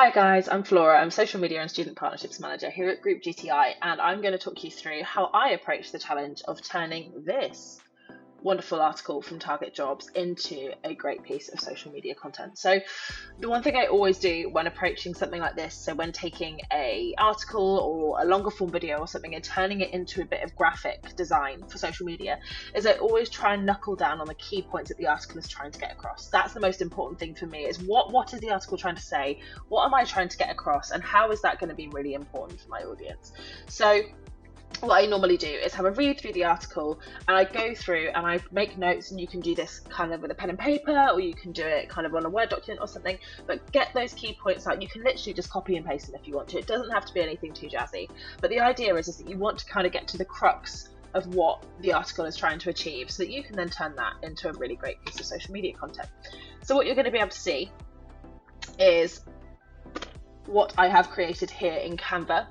Hi guys, I'm Flora. I'm Social Media and Student Partnerships Manager here at Group GTI, and I'm going to talk you through how I approach the challenge of turning this wonderful article from Target Jobs into a great piece of social media content. So the one thing I always do when approaching something like this, so when taking a article or a longer form video or something and turning it into a bit of graphic design for social media, is I always try and knuckle down on the key points that the article is trying to get across. That's the most important thing for me, is what is the article trying to say, what am I trying to get across, and how is that going to be really important for my audience. So what I normally do is have a read through the article, and I go through and I make notes, and you can do this kind of with a pen and paper, or you can do it kind of on a Word document or something, but get those key points out. You can literally just copy and paste them if you want to. It doesn't have to be anything too jazzy, but the idea is that you want to kind of get to the crux of what the article is trying to achieve, so that you can then turn that into a really great piece of social media content. So what you're going to be able to see is what I have created here in Canva.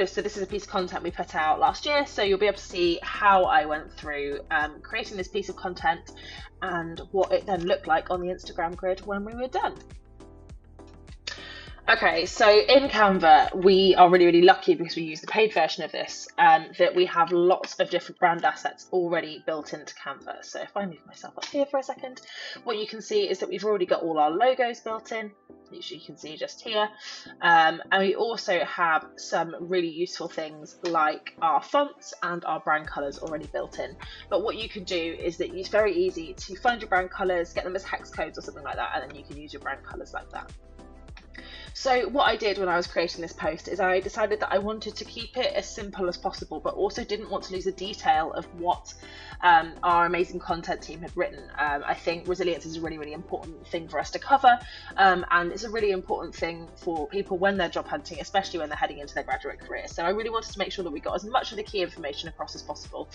So this is a piece of content we put out last year, so you'll be able to see how I went through creating this piece of content and what it then looked like on the Instagram grid when we were done. Okay, so in Canva, we are really lucky, because we use the paid version of this, that we have lots of different brand assets already built into Canva. So if I move myself up here for a second, what you can see is that we've already got all our logos built in, which you can see just here. And we also have some really useful things like our fonts and our brand colors already built in. But what you can do is that it's very easy to find your brand colors, get them as hex codes or something like that, and then you can use your brand colors like that. So what I did when I was creating this post is I decided that I wanted to keep it as simple as possible, but also didn't want to lose the detail of what our amazing content team had written. I think resilience is a really important thing for us to cover, and it's a really important thing for people when they're job hunting, especially when they're heading into their graduate career. So I really wanted to make sure that we got as much of the key information across as possible,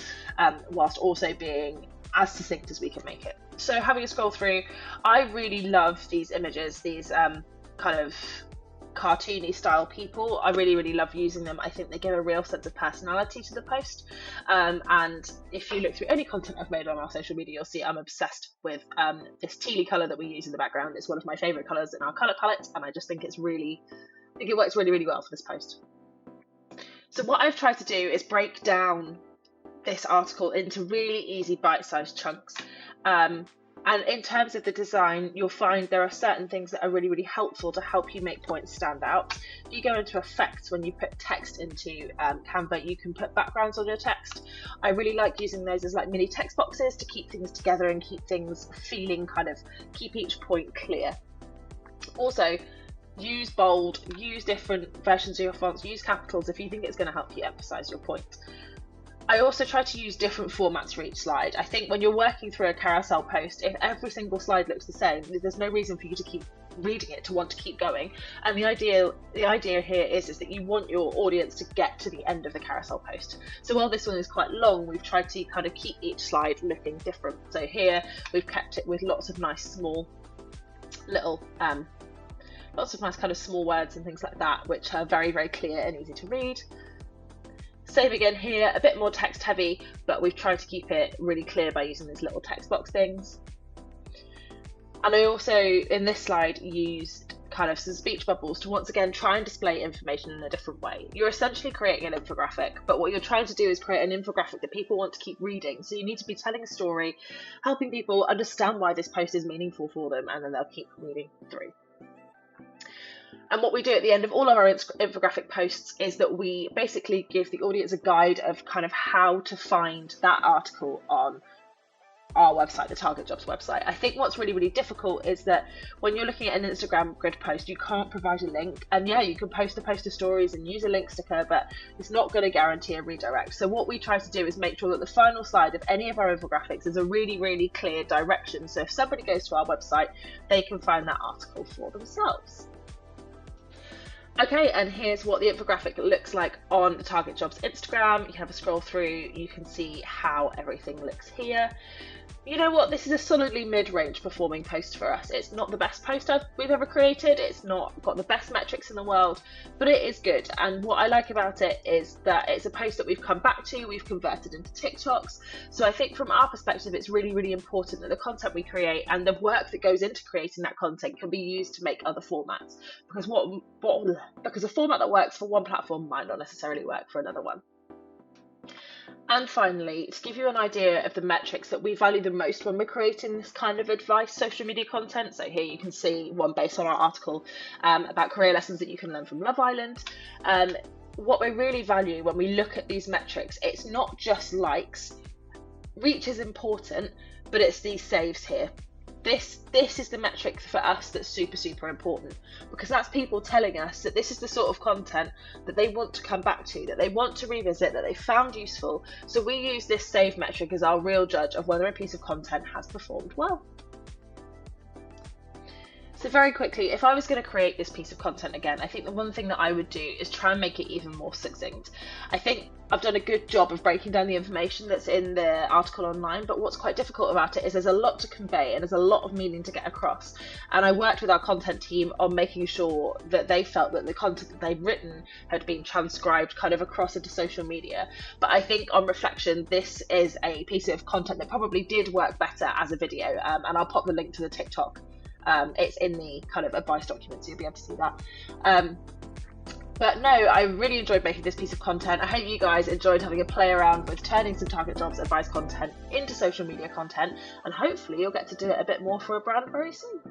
whilst also being as succinct as we can make it. So having a scroll through, I really love these images, these kind of cartoony style people. I really love using them. I think they give a real sense of personality to the post, and if you look through any content I've made on our social media, you'll see I'm obsessed with this tealy colour that we use in the background. It's one of my favourite colours in our colour palette, and I just think it works really well for this post. So what I've tried to do is break down this article into really easy bite-sized chunks. And in terms of the design, you'll find there are certain things that are really helpful to help you make points stand out. If you go into effects, when you put text into Canva, you can put backgrounds on your text. I really like using those as like mini text boxes to keep things together and keep things feeling keep each point clear. Also, use bold, use different versions of your fonts, use capitals if you think it's going to help you emphasize your point. I also try to use different formats for each slide. I think when you're working through a carousel post, if every single slide looks the same, there's no reason for you to keep reading it, to want to keep going. And the idea here is that you want your audience to get to the end of the carousel post. So while this one is quite long, we've tried to kind of keep each slide looking different. So here we've kept it with lots of nice small little lots of nice kind of small words and things like that, which are very clear and easy to read. Same again here, a bit more text heavy, but we've tried to keep it really clear by using these little text box things. And I also, in this slide, used kind of some speech bubbles to once again try and display information in a different way. You're essentially creating an infographic, but what you're trying to do is create an infographic that people want to keep reading. So you need to be telling a story, helping people understand why this post is meaningful for them, and then they'll keep reading through. And what we do at the end of all of our infographic posts is that we basically give the audience a guide of kind of how to find that article on our website, the Target Jobs website. I think what's really difficult is that when you're looking at an Instagram grid post, you can't provide a link. And yeah, you can post to stories and use a link sticker, but it's not going to guarantee a redirect. So what we try to do is make sure that the final slide of any of our infographics is a really clear direction. So if somebody goes to our website, they can find that article for themselves. Okay, and here's what the infographic looks like on the Target Jobs Instagram. You can have a scroll through, you can see how everything looks here. You know what, this is a solidly mid-range performing post for us. It's not the best post we've ever created, it's not got the best metrics in the world, but it is good. And what I like about it is that it's a post that we've come back to, we've converted into TikToks. So I think from our perspective, it's really, really important that the content we create and the work that goes into creating that content can be used to make other formats. Because a format that works for one platform might not necessarily work for another one. And finally, to give you an idea of the metrics that we value the most when we're creating this kind of advice social media content. So here you can see one based on our article about career lessons that you can learn from Love Island. What we really value when we look at these metrics, it's not just likes. Reach is important, but it's these saves here. This is the metric for us that's super, super important, because that's people telling us that this is the sort of content that they want to come back to, that they want to revisit, that they found useful. So we use this save metric as our real judge of whether a piece of content has performed well. So very quickly, if I was going to create this piece of content again, I think the one thing that I would do is try and make it even more succinct. I think I've done a good job of breaking down the information that's in the article online, but what's quite difficult about it is there's a lot to convey and there's a lot of meaning to get across. And I worked with our content team on making sure that they felt that the content that they'd written had been transcribed kind of across into social media. But I think on reflection, this is a piece of content that probably did work better as a video, and I'll pop the link to the TikTok. It's in the kind of advice document, so you'll be able to see that. But no, I really enjoyed making this piece of content. I hope you guys enjoyed having a play around with turning some Target Jobs advice content into social media content, and hopefully you'll get to do it a bit more for a brand very soon.